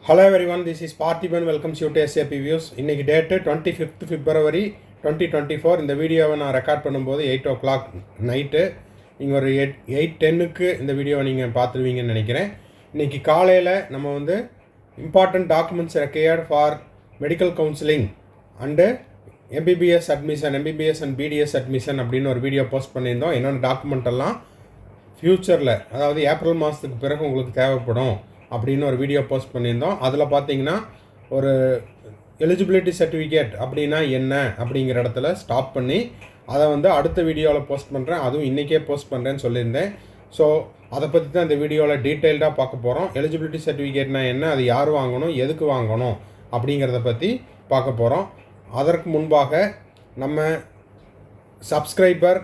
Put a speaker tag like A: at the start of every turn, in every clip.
A: Hello everyone, this is Parthiban. Welcomes you to SAP Views. இன்னைக்கு date 25th February 2024. இந்த வீடியோவை நான் record பண்ணும்போது 8 o'clock நைட்டு. நீங்கள் ஒரு 8:10க்கு இந்த வீடியோவை நீங்கள் பார்த்துருவீங்கன்னு நினைக்கிறேன். இன்றைக்கி காலையில் நம்ம வந்து important documents required for medical counselling and MBBS admission, MBBS and BDS admission அப்படின்னு ஒரு வீடியோ போஸ்ட் பண்ணியிருந்தோம். என்னென்ன டாக்குமெண்ட் எல்லாம் ஃப்யூச்சரில், அதாவது ஏப்ரல் மாதத்துக்கு பிறகு உங்களுக்கு தேவைப்படும் அப்படின்னு ஒரு வீடியோ போஸ்ட் பண்ணியிருந்தோம். அதில் பார்த்தீங்கன்னா ஒரு எலிஜிபிலிட்டி சர்டிஃபிகேட் அப்படின்னா என்ன அப்படிங்கிற இடத்துல ஸ்டாப் பண்ணி அதை வந்து அடுத்த வீடியோவில் போஸ்ட் பண்ணுறேன். அதுவும் இன்றைக்கே போஸ்ட் பண்ணுறேன்னு சொல்லியிருந்தேன். ஸோ அதை பற்றி தான் இந்த வீடியோவில் டீட்டெயில்டாக பார்க்க போகிறோம். எலிஜிபிலிட்டி சர்டிஃபிகேட்னா என்ன, அது யார் வாங்கணும், எதுக்கு வாங்கணும் அப்படிங்கிறத பற்றி பார்க்க போகிறோம். அதற்கு முன்பாக நம்ம சப்ஸ்கிரைபர்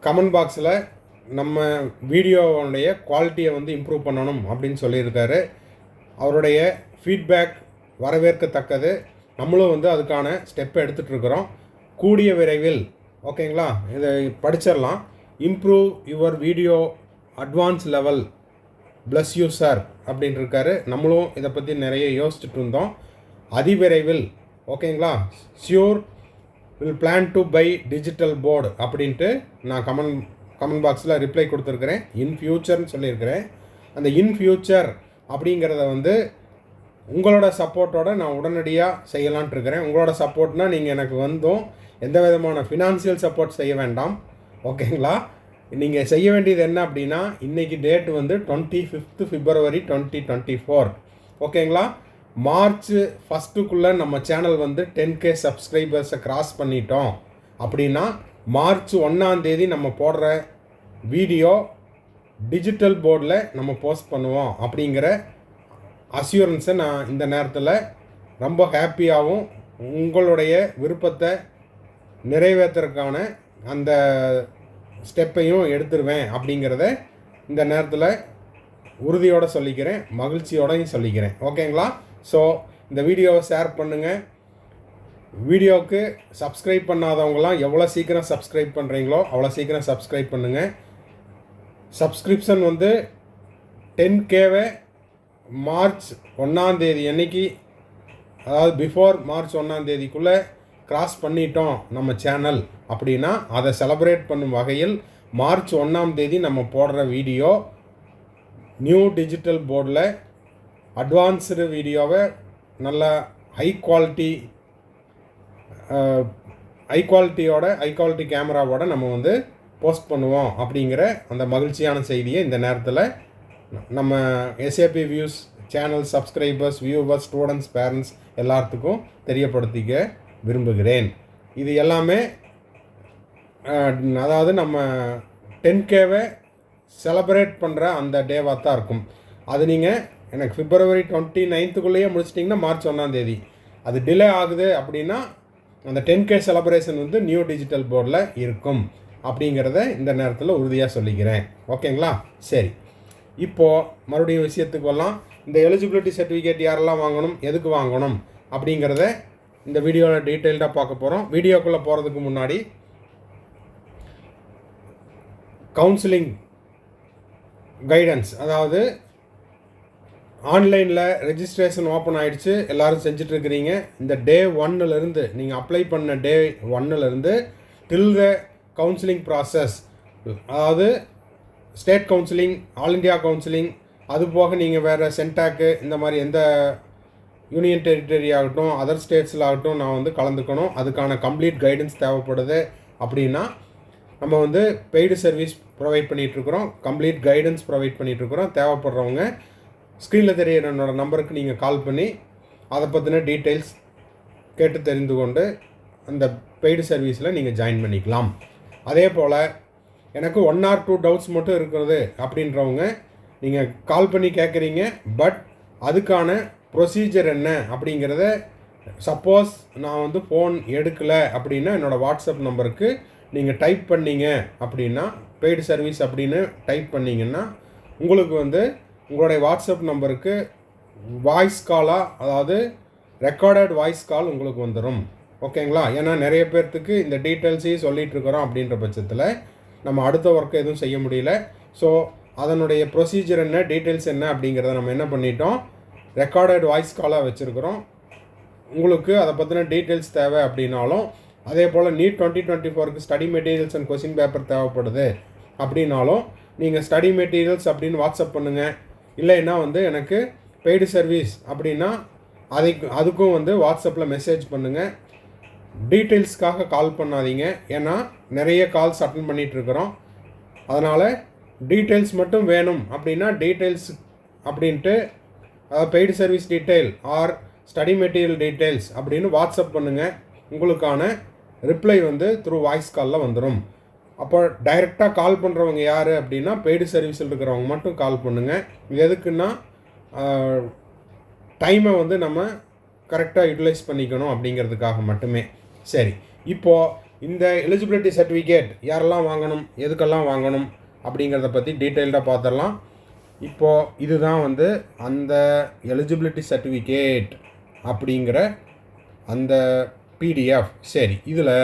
A: கமெண்ட் பாக்ஸில் நம்ம வீடியோவுடைய குவாலிட்டியை வந்து இம்ப்ரூவ் பண்ணணும் அப்படின்னு சொல்லியிருக்காரு. அவருடைய ஃபீட்பேக் வரவேற்கத்தக்கது. நம்மளும் வந்து அதுக்கான ஸ்டெப்பை எடுத்துகிட்ருக்குறோம். கூடிய விரைவில், ஓகேங்களா, இதை படிச்சிடலாம். Improve your video advance level, plus you sir அப்படின்னு இருக்காரு. நம்மளும் இதை பற்றி நிறைய யோசிச்சுட்டு இருந்தோம். அதிவிரைவில், ஓகேங்களா, sure will plan to buy digital board அப்படின்ட்டு நான் கமெண்ட் பாக்ஸில் ரிப்ளை கொடுத்துருக்குறேன். இன் ஃப்யூச்சர்னு சொல்லியிருக்கிறேன். அந்த இன் ஃப்யூச்சர் அப்படிங்கிறத வந்து உங்களோட சப்போர்ட்டோடு நான் உடனடியாக செய்யலான்ட்டு இருக்கிறேன். உங்களோட சப்போர்ட்னால் நீங்கள் எனக்கு வந்தும் எந்த விதமான ஃபினான்சியல் சப்போர்ட் செய்ய வேண்டாம், ஓகேங்களா. நீங்கள் செய்ய வேண்டியது என்ன அப்படின்னா, இன்றைக்கி டேட் வந்து 25th February 2024, ஓகேங்களா. March 1க்குள்ளே நம்ம சேனல் வந்து 10K சப்ஸ்கிரைபர்ஸை கிராஸ் பண்ணிட்டோம் அப்படின்னா March 1 நம்ம போடுற வீடியோ டிஜிட்டல் போர்டில் நம்ம போஸ்ட் பண்ணுவோம் அப்படிங்கிற அஷ்யூரன்ஸை நான் இந்த நேரத்தில் ரொம்ப ஹாப்பியாகவும் உங்களுடைய விருப்பத்தை நிறைவேற்றுறதுக்கான அந்த ஸ்டெப்பையும் எடுத்துருவேன் அப்படிங்கிறத இந்த நேரத்தில் உறுதியோடு சொல்லிக்கிறேன், மகிழ்ச்சியோடையும் சொல்லிக்கிறேன், ஓகேங்களா. ஸோ இந்த வீடியோவை ஷேர் பண்ணுங்கள். வீடியோவுக்கு சப்ஸ்கிரைப் பண்ணாதவங்களாம் எவ்வளோ சீக்கிரம் சப்ஸ்கிரைப் பண்ணுறீங்களோ அவ்வளோ சீக்கிரம் சப்ஸ்கிரைப் பண்ணுங்கள். சப்ஸ்கிரிப்ஷன் வந்து 10Kவை March 1 அன்னைக்கு, அதாவது பிஃபோர் March 1 கிராஸ் பண்ணிட்டோம் நம்ம சேனல் அப்படின்னா அதை செலப்ரேட் பண்ணும் வகையில் March 1 நம்ம போடுற வீடியோ நியூ டிஜிட்டல் போர்டில் அட்வான்ஸ்டு வீடியோவை நல்ல ஹை குவாலிட்டி கேமராவோட நம்ம வந்து போஸ்ட் பண்ணுவோம் அப்படிங்கிற அந்த மகிழ்ச்சியான செய்தியை இந்த நேரத்தில் நம்ம SAP views channel subscribers, viewers, students, parents எல்லாத்துக்கும் தெரியப்படுத்திக்க விரும்புகிறேன். இது எல்லாமே அதாவது நம்ம 10Kவை செலப்ரேட் பண்ணுற அந்த டேவாக தான் இருக்கும். அது நீங்கள் எனக்கு February 29க்குள்ளேயே முடிச்சிட்டிங்கன்னா March 1 அது டிலே ஆகுது அப்படின்னா அந்த 10K செலப்ரேஷன் வந்து நியூ டிஜிட்டல் போர்டில் இருக்கும் அப்படிங்கிறத இந்த நேரத்தில் உறுதியாக சொல்லிக்கிறேன், ஓகேங்களா. சரி, இப்போது மறுபடியும் விஷயத்துக்கு வரலாம். இந்த எலிஜிபிலிட்டி சர்டிஃபிகேட் யாரெல்லாம் வாங்கணும், எதுக்கு வாங்கணும் அப்படிங்கிறத இந்த வீடியோவில் டீட்டெயில்டாக பார்க்க போகிறோம். வீடியோக்குள்ளே போகிறதுக்கு முன்னாடி கவுன்சிலிங் கைடன்ஸ், அதாவது ஆன்லைனில் ரெஜிஸ்ட்ரேஷன் ஓப்பன் ஆகிடுச்சு, எல்லோரும் செஞ்சிட்ருக்கிறீங்க. இந்த டே 1 நீங்கள் அப்ளை பண்ண டே 1 டில் த கவுன்சிலிங் ப்ராசஸ், அதாவது state counselling, all India counselling, அது போக நீங்கள் வேறு சென்டாக்கு இந்த மாதிரி எந்த யூனியன் டெரிட்டரி ஆகட்டும், அதர் ஸ்டேட்ஸில் ஆகட்டும் நான் வந்து கலந்துக்கணும். அதுக்கான கம்ப்ளீட் கைடன்ஸ் தேவைப்படுது அப்படின்னா நம்ம வந்து பெய்டு சர்வீஸ் ப்ரொவைட் பண்ணிகிட்ருக்குறோம், கம்ப்ளீட் கைடன்ஸ் ப்ரொவைட் பண்ணிகிட்ருக்குறோம். தேவைப்படுறவங்க ஸ்க்ரீனில் தெரியிற என்னோட நம்பருக்கு நீங்கள் கால் பண்ணி அதை பற்றின டீட்டெயில்ஸ் கேட்டு தெரிந்து கொண்டு அந்த பெய்டு சர்வீஸில் நீங்கள் ஜாயின் பண்ணிக்கலாம். அதே போல் எனக்கு 1 or 2 டவுட்ஸ் மட்டும் இருக்கிறது அப்படின்றவங்க நீங்கள் கால் பண்ணி கேட்குறீங்க. பட் அதுக்கான ப்ரொசீஜர் என்ன அப்படிங்கிறத சப்போஸ் நான் வந்து ஃபோன் எடுக்கலை அப்படின்னா என்னோடய வாட்ஸ்அப் நம்பருக்கு நீங்கள் டைப் பண்ணிங்க அப்படின்னா, பெய்டு சர்வீஸ் அப்படின்னு டைப் பண்ணிங்கன்னா உங்களுக்கு வந்து உங்களுடைய வாட்ஸ்அப் நம்பருக்கு வாய்ஸ் காலாக, அதாவது ரெக்கார்டட் வாய்ஸ் கால் உங்களுக்கு வந்துடும், ஓகேங்களா. ஏன்னா நிறைய பேர்த்துக்கு இந்த டீட்டெயில்ஸையும் சொல்லிகிட்ருக்குறோம் அப்படின்ற பட்சத்தில் நம்ம அடுத்த ஒர்க்கை எதுவும் செய்ய முடியல. ஸோ அதனுடைய ப்ரொசீஜர் என்ன, டீட்டெயில்ஸ் என்ன அப்படிங்கிறத நம்ம என்ன பண்ணிட்டோம், ரெக்கார்டட் வாய்ஸ் காலாக வச்சுருக்குறோம். உங்களுக்கு அதை பற்றின டீட்டெயில்ஸ் தேவை அப்படின்னாலும், அதே போல் நீட் 2024க்கு study materials and question paper தேவைப்படுது அப்படின்னாலும் நீங்கள் ஸ்டடி மெட்டீரியல்ஸ் அப்படின்னு வாட்ஸ்அப் பண்ணுங்கள். இல்லைன்னா எனக்கு பெய்டு சர்வீஸ் அப்படின்னா அதுக்கும் வாட்ஸ்அப்பில் மெசேஜ் பண்ணுங்கள். டீட்டெயில்ஸ்க்காக கால் பண்ணாதீங்க, ஏன்னா நிறைய கால்ஸ் அட்டன் பண்ணிகிட்ருக்குறோம். அதனால் டீட்டெயில்ஸ் மட்டும் வேணும் அப்படின்னா டீட்டெயில்ஸ் அப்படின்ட்டு paid service detail or study material details அப்படின்னு வாட்ஸ்அப் பண்ணுங்கள். உங்களுக்கான ரிப்ளை த்ரூ வாய்ஸ் காலில் வந்துடும். அப்போ டைரெக்டாக கால் பண்ணுறவங்க யார் அப்படின்னா பெய்டு சர்வீஸில் இருக்கிறவங்க மட்டும் கால் பண்ணுங்கள். இது எதுக்குன்னா டைமை நம்ம கரெக்டாக யூட்டிலைஸ் பண்ணிக்கணும் அப்படிங்கிறதுக்காக மட்டுமே. சரி, இப்போது இந்த எலிஜிபிலிட்டி சர்டிஃபிகேட் யாரெல்லாம் வாங்கணும், எதுக்கெல்லாம் வாங்கணும் அப்படிங்கிறத பற்றி டீட்டெயில்டாக பார்த்துடலாம். இப்போது இதுதான் அந்த எலிஜிபிலிட்டி சர்டிஃபிகேட் அப்படிங்கிற அந்த பிடிஎஃப். சரி, இதில்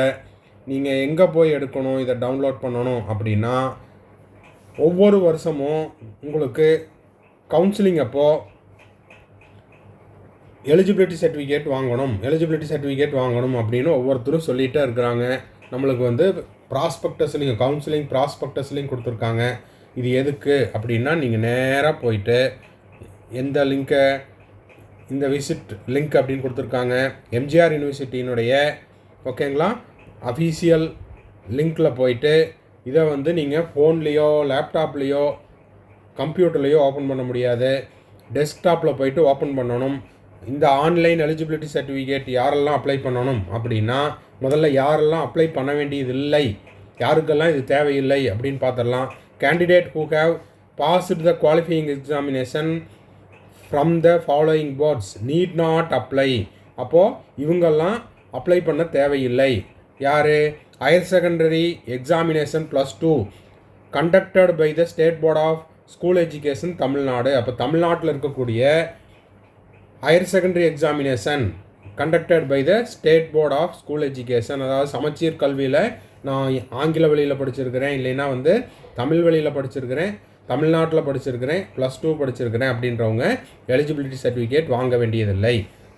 A: நீங்கள் எங்கே போய் எடுக்கணும், இதை டவுன்லோட் பண்ணணும் அப்படின்னா ஒவ்வொரு வருஷமும் உங்களுக்கு கவுன்சிலிங் அப்போது எலிஜிபிலிட்டி சர்டிஃபிகேட் வாங்கணும் அப்படின்னு ஒவ்வொருத்தரும் சொல்லிகிட்டே இருக்கிறாங்க. நம்மளுக்கு ப்ராஸ்பெக்டஸ்லையும் கவுன்சிலிங் ப்ராஸ்பெக்டஸ்லையும் கொடுத்துருக்காங்க. இது எதுக்கு அப்படின்னா நீங்கள் நேராக போயிட்டு எந்த லிங்க்கை இந்த விசிட் லிங்க் அப்படின்னு கொடுத்துருக்காங்க எம்ஜிஆர் யூனிவர்சிட்டியினுடைய ஓகேங்களா அஃபீஷியல் லிங்க்கில் போயிட்டு இதை நீங்கள் ஃபோன்லேயோ லேப்டாப்லேயோ கம்ப்யூட்டர்லேயோ ஓப்பன் பண்ண முடியாது. டெஸ்க்டாப்பில் போயிட்டு ஓப்பன் பண்ணணும். இந்த ஆன்லைன் எலிஜிபிலிட்டி சர்டிஃபிகேட் யாரெல்லாம் அப்ளை பண்ணணும் அப்படின்னா முதல்ல யாரெல்லாம் அப்ளை பண்ண வேண்டியதில்லை, யாருக்கெல்லாம் இது தேவையில்லை அப்படின்னு பார்த்துடலாம். Candidate who have passed the qualifying examination from the following boards need not apply. அப்போது இவங்கெல்லாம் அப்ளை பண்ண தேவையில்லை. யார்? Higher secondary examination +2 conducted by the state board of school education Tamil Nadu. அப்போ தமிழ்நாட்டில் இருக்கக்கூடிய higher secondary examination conducted by the state board of school education, அதாவது சமச்சீர் கல்வியில் நான் ஆங்கில வழியில் படிச்சிருக்கிறேன், இல்லைன்னா தமிழ் வழியில் படிச்சிருக்கிறேன், தமிழ்நாட்டில் படிச்சிருக்கிறேன், +2 படிச்சிருக்கிறேன் அப்படின்றவங்க எலிஜிபிலிட்டி சர்டிஃபிகேட் வாங்க வேண்டியதில்லை.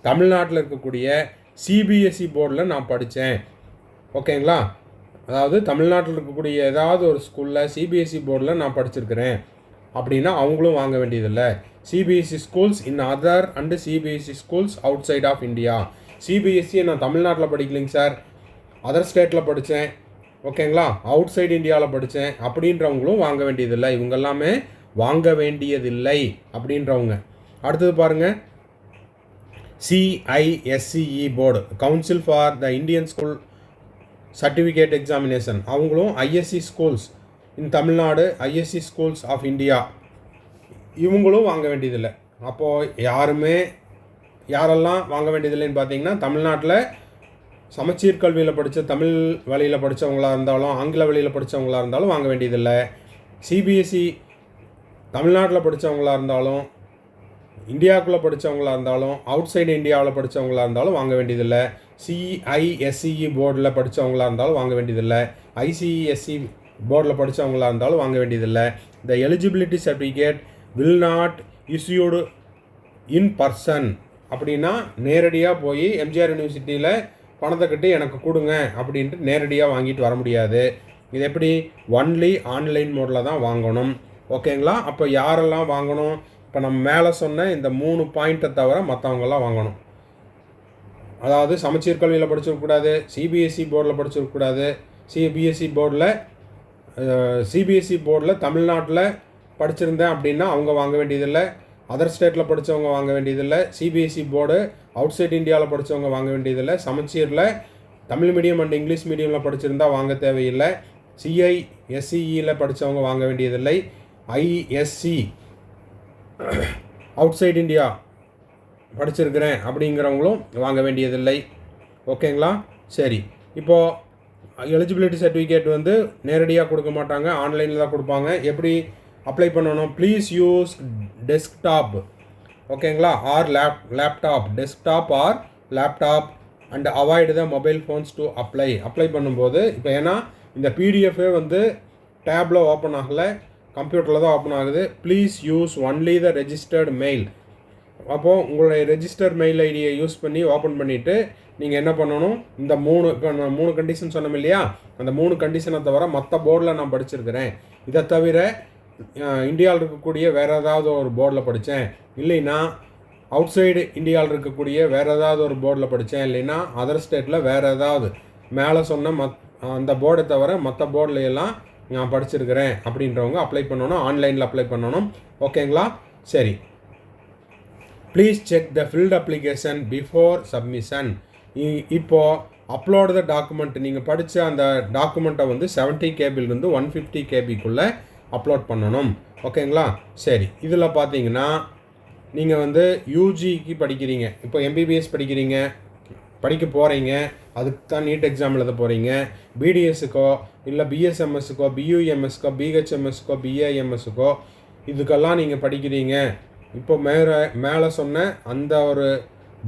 A: தமிழ்நாட்டில் இருக்கக்கூடிய சிபிஎஸ்சி போர்டில் நான் படித்தேன் ஓகேங்களா, அதாவது தமிழ்நாட்டில் இருக்கக்கூடிய ஏதாவது ஒரு ஸ்கூலில் சிபிஎஸ்சி போர்டில் நான் படிச்சிருக்கிறேன் அப்படின்னா அவங்களும் வாங்க வேண்டியதில்லை. CBSE schools in other and CBSE schools outside of India. சிபிஎஸ்சியை நான் தமிழ்நாட்டில் படிக்கலைங்க சார், அதர் ஸ்டேட்டில் படித்தேன் ஓகேங்களா, அவுட் சைடு இந்தியாவில் படித்தேன் அப்படின்றவங்களும் வாங்க வேண்டியதில்லை. இவங்க எல்லாமே வாங்க வேண்டியதில்லை அப்படின்றவங்க. அடுத்தது பாருங்கள், CISCE board council for the Indian school certificate examination, அவங்களும் ISC schools in Tamil Nadu, ISC schools of India, இவங்களும் வாங்க வேண்டியதில்லை. அப்போது யாரெல்லாம் வாங்க வேண்டியதில்லைன்னு பார்த்தீங்கன்னா தமிழ்நாட்டில் சமச்சீர் கல்வியில் படித்த தமிழ் வழியில் படித்தவங்களாக இருந்தாலும் ஆங்கில வழியில் படித்தவங்களாக இருந்தாலும் வாங்க வேண்டியதில்லை. சிபிஎஸ்சி தமிழ்நாட்டில் படித்தவங்களாக இருந்தாலும் இந்தியாவுக்குள்ளே படித்தவங்களாக இருந்தாலும் அவுட் சைடு இந்தியாவில் படித்தவங்களாக இருந்தாலும் வாங்க வேண்டியதில்லை. CISCE போர்டில் படித்தவங்களாக இருந்தாலும் வாங்க வேண்டியதில்லை. ICSE போர்டில் படித்தவங்களாக இருந்தாலும் வாங்க வேண்டியதில்லை. த eligibility certificate will not issued in person அப்படின்னா நேரடியாக போய் எம்ஜிஆர் யூனிவர்சிட்டியில் பணத்தை கட்டி எனக்கு கொடுங்க அப்படின்ட்டு நேரடியாக வாங்கிட்டு வர முடியாது. இது எப்படி? ஒன்லி ஆன்லைன் மோடில் தான் வாங்கணும் ஓகேங்களா. அப்போ யாரெல்லாம் வாங்கணும்? இப்போ நம்ம மேலே சொன்ன இந்த 3 பாயிண்ட்டை தவிர மற்றவங்கெல்லாம் வாங்கணும். அதாவது சமச்சீர் கல்வியில் படிச்சிருக்கக்கூடாது, சிபிஎஸ்சி போர்டில் படிச்சிருக்கக்கூடாது, சிபிஎஸ்சி போர்டில் தமிழ்நாட்டில் படிச்சிருந்தேன் அப்படின்னா அவங்க வாங்க வேண்டியதில்லை. அதர் ஸ்டேட்டில் படித்தவங்க வாங்க வேண்டியதில்லை. சிபிஎஸ்சி போர்டு அவுட் சைட் இந்தியாவில் படித்தவங்க வாங்க வேண்டியதில்லை. சமச்சீரில் தமிழ் மீடியம் அண்ட் இங்கிலீஷ் மீடியமில் படிச்சிருந்தால் வாங்க தேவையில்லை. CISCEயில் படித்தவங்க வாங்க வேண்டியதில்லை. ISC அவுட் சைட் இந்தியா படிச்சிருக்கிறேன் அப்படிங்கிறவங்களும் வாங்க வேண்டியதில்லை ஓகேங்களா. சரி, இப்போது எலிஜிபிலிட்டி சர்டிஃபிகேட் நேரடியாக கொடுக்க மாட்டாங்க, ஆன்லைனில் தான் கொடுப்பாங்க. எப்படி அப்ளை பண்ணணும்? ப்ளீஸ் யூஸ் டெஸ்க்டாப் ஓகேங்களா or laptop, desktop or laptop and avoid the mobile phones to apply பண்ணும்போது இப்போ ஏன்னா இந்த பிடிஎஃபே டேப்பில் ஓப்பன் ஆகலை, கம்ப்யூட்டரில் தான் ஓப்பன் ஆகுது. Please use only the registered mail அப்போது உங்களுடைய ரெஜிஸ்டர் மெயில் ஐடியை யூஸ் பண்ணி ஓப்பன் பண்ணிவிட்டு நீங்கள் என்ன பண்ணணும், இந்த 3 கண்டிஷன் சொன்னோம் இல்லையா, அந்த 3 கண்டிஷனை தவிர மற்ற போர்டில் நான் படிச்சிருக்கிறேன், இதை தவிர இந்தியாவில் இருக்கக்கூடிய வேறு ஏதாவது ஒரு போர்டில் படித்தேன், இல்லைன்னா அவுட் சைடு இந்தியாவில் இருக்கக்கூடிய வேறு ஏதாவது ஒரு போர்டில் படித்தேன், இல்லைன்னா அதர் ஸ்டேட்டில் வேறு ஏதாவது மேலே சொன்ன அந்த போர்டை தவிர மற்ற போர்டில் எல்லாம் நான் படிச்சிருக்கிறேன் அப்படின்றவங்க அப்ளை பண்ணணும், ஆன்லைனில் அப்ளை பண்ணணும். ஓகேங்களா? சரி. Please check the filled application before submission. இப்போது அப்லோட் த டாக்குமெண்ட், நீங்கள் படித்த அந்த டாக்குமெண்ட்டை வந்து 70 கேபிலிருந்து 150 கேபிக்குள்ளே அப்லோட் பண்ணணும். ஓகேங்களா? சரி. இதில் பார்த்தீங்கன்னா நீங்கள் வந்து யூஜிக்கு படிக்கிறீங்க, இப்போ எம்பிபிஎஸ் படிக்க போகிறீங்க, அதுக்கு தான் நீட் எக்ஸாம் எழுத போகிறீங்க. பிடிஎஸ்ஸுக்கோ இல்லை பிஎஸ்எம்எஸ்ஸுக்கோ பியூஎம்எஸ்க்கோ பிஹெச்எம்எஸ்க்கோ பிஏஎம்எஸ்ஸுக்கோ இதுக்கெல்லாம் நீங்கள் படிக்கிறீங்க. இப்போ மேலே சொன்ன அந்த ஒரு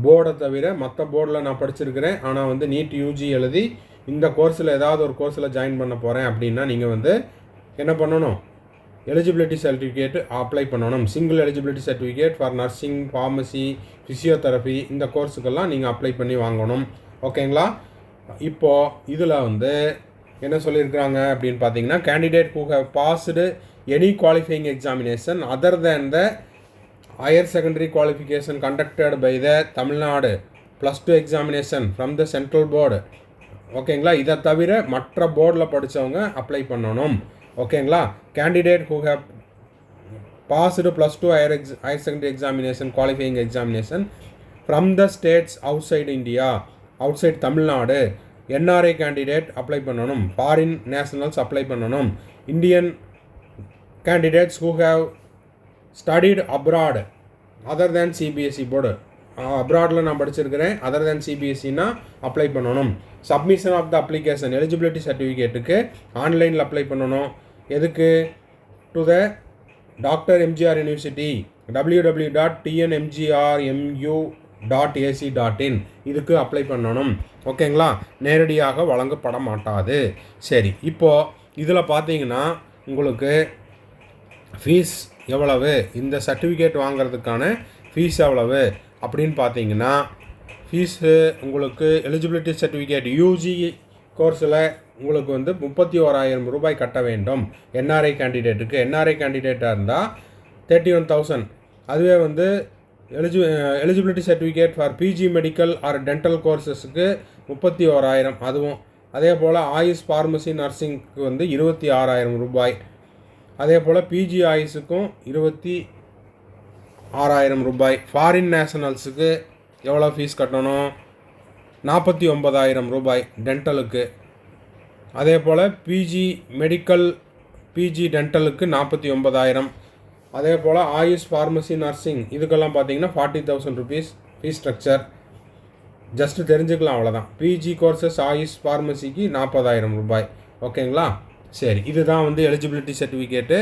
A: போர்டை தவிர மற்ற போர்டில் நான் படிச்சிருக்கிறேன், ஆனால் வந்து நீட் யூஜி எழுதி இந்த கோர்ஸில் ஏதாவது ஒரு கோர்ஸில் ஜாயின் பண்ண போகிறேன் அப்படின்னா நீங்கள் வந்து என்ன பண்ணணும், எலிஜிபிலிட்டி சர்டிஃபிகேட் அப்ளை பண்ணணும். Single eligibility certificate for nursing, pharmacy, physiotherapy இந்த கோர்ஸுக்கெல்லாம் நீங்கள் அப்ளை பண்ணி வாங்கணும். ஓகேங்களா? இப்போது இதில் வந்து என்ன சொல்லியிருக்கிறாங்க அப்படின்னு பார்த்தீங்கன்னா, candidate who have passed any qualifying examination other than the higher secondary qualification conducted by the Tamil Nadu +2 examination from the central board. ஓகேங்களா? இதை தவிர மற்ற போர்டில் படித்தவங்க அப்ளை பண்ணணும். ஓகேங்களா? Candidate who have passed +2 higher secondary examination qualifying examination from the states outside India, outside Tamil Nadu. NRI candidate apply பண்ணணும், foreign nationals apply பண்ணணும். Indian candidates who have studied abroad other than CBSE board, அப்ராடில் நான் படிச்சிருக்கிறேன், other then சிபிஎஸ்சின்னா apply பண்ணணும். Submission of the application eligibility சர்டிஃபிகேட்டுக்கு ஆன்லைனில் apply பண்ணணும். எதுக்கு? To the doctor MGR university www.tnmgrmu.ac.in இதுக்கு அப்ளை பண்ணணும். ஓகேங்களா? நேரடியாக வழங்கப்பட மாட்டாது. சரி. இப்போது இதில் பார்த்தீங்கன்னா உங்களுக்கு ஃபீஸ் எவ்வளவு, இந்த சர்டிஃபிகேட் வாங்கிறதுக்கான ஃபீஸ் எவ்வளவு அப்படின்னு பார்த்தீங்கன்னா, ஃபீஸு உங்களுக்கு எலிஜிபிலிட்டி சர்டிஃபிகேட் யூஜி கோர்ஸில் உங்களுக்கு வந்து 31,000 ரூபாய் கட்ட வேண்டும். என்ஆர்ஐ கேண்டிடேட்டுக்கு, என்ஆர்ஐ கேண்டிடேட்டாக இருந்தால் 31,000. அதுவே வந்து eligibility certificate for PG medical or dental கோர்ஸஸுக்கு 31,000. அதுவும் அதே போல் ஆயுஷ் ஃபார்மசி நர்சிங்க்கு வந்து 26,000 ரூபாய். அதே போல் பிஜி ஆயுஷுக்கும் 26,000 ரூபாய். ஃபாரின் நேஷனல்ஸுக்கு எவ்வளோ ஃபீஸ் கட்டணும்? 49,000 ரூபாய் டென்டலுக்கு. அதே போல் பிஜி மெடிக்கல், பிஜி டென்டலுக்கு 49,000. அதே போல் ஆயுஷ் ஃபார்மசி நர்சிங் இதுக்கெல்லாம் பார்த்தீங்கன்னா 40,000 ருபீஸ் ஃபீஸ் ஸ்ட்ரக்சர். ஜஸ்ட்டு தெரிஞ்சுக்கலாம், அவ்வளோதான். பிஜி கோர்சஸ் ஆயுஷ் ஃபார்மசிக்கு 40,000 ரூபாய். ஓகேங்களா? சரி. இதுதான் வந்து எலிஜிபிலிட்டி சர்டிஃபிகேட்டு.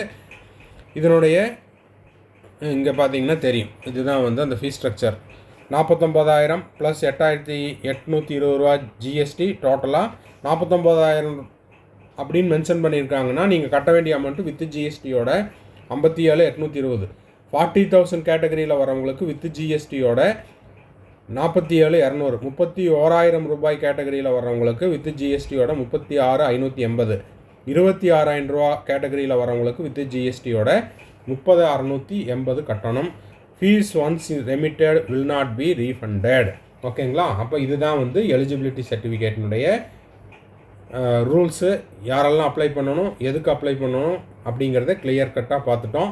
A: இதனுடைய இங்கே பார்த்தீங்கன்னா தெரியும், இதுதான் வந்து அந்த ஃபீஸ் ஸ்ட்ரக்சர். 49,000 ப்ளஸ் 8,820 ரூபா ஜிஎஸ்டி, டோட்டலாக 49,000 அப்படின்னு மென்ஷன் பண்ணியிருக்காங்கன்னா நீங்கள் கட்ட வேண்டிய அமௌண்ட்டு வித் ஜிஎஸ்டியோட 57,820. 40,000 கேட்டகரியில் வரவங்களுக்கு வித் ஜிஎஸ்டியோட 47,200. 31,000 ரூபாய் கேட்டகரியில் வரவங்களுக்கு வித் ஜிஎஸ்டியோட 36,580. 26,000 ரூபா கேட்டகரியில் வரவங்களுக்கு வித் ஜிஎஸ்டியோட 30,680 கட்டணம். Fees once remitted will not be refunded. ஓகேங்களா? அப்போ இதுதான் வந்து எலிஜிபிலிட்டி சர்டிஃபிகேட்டினுடைய ரூல்ஸு. யாரெல்லாம் அப்ளை பண்ணணும், எதுக்கு அப்ளை பண்ணணும் அப்படிங்கிறத கிளியர் கட்டாக பார்த்துட்டோம்.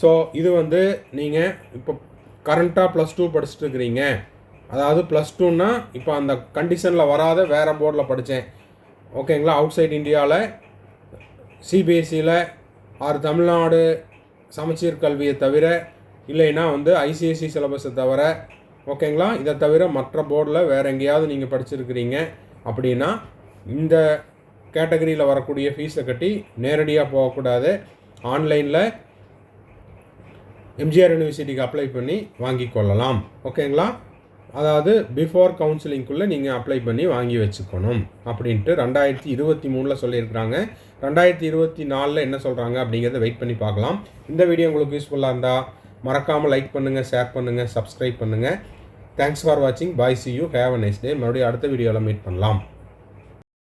A: ஸோ இது வந்து நீங்கள் இப்போ கரண்ட்டாக +2 படிச்சுட்டு இருக்கிறீங்க, அதாவது +2ன்னா இப்போ அந்த கண்டிஷனில் வராத வேறு போர்டில் படித்தேன். ஓகேங்களா? அவுட் சைட் இந்தியாவில் சிபிஎஸ்சியில் ஆறு தமிழ்நாடு சமச்சீர் கல்வியை தவிர, இல்லைன்னா வந்து ஐசிஎஸ்சி சிலபஸை தவிர, ஓகேங்களா, இதை தவிர மற்ற போர்டில் வேறு எங்கேயாவது நீங்கள் படிச்சிருக்கிறீங்க அப்படின்னா இந்த கேட்டகரியில் வரக்கூடிய ஃபீஸை கட்டி நேரடியாக போகக்கூடாது. ஆன்லைனில் எம்ஜிஆர் யூனிவர்சிட்டிக்கு அப்ளை பண்ணி வாங்கி கொள்ளலாம். ஓகேங்களா? அதாவது பிஃபோர் கவுன்சிலிங்குள்ளே நீங்கள் அப்ளை பண்ணி வாங்கி வச்சுக்கணும் அப்படின்ட்டு 2023 சொல்லியிருக்கிறாங்க. 2024 என்ன சொல்கிறாங்க அப்படிங்கிறத வெயிட் பண்ணி பார்க்கலாம். இந்த வீடியோ உங்களுக்கு யூஸ்ஃபுல்லாக இருந்தால் மறக்காமல் லைக் பண்ணுங்கள், ஷேர் பண்ணுங்கள், சப்ஸ்கிரைப் பண்ணுங்கள். தேங்க்ஸ் ஃபார் வாட்சிங். Bye, see you, have a nice day. மறுபடியும் அடுத்த வீடியோவில் மீட் பண்ணலாம்.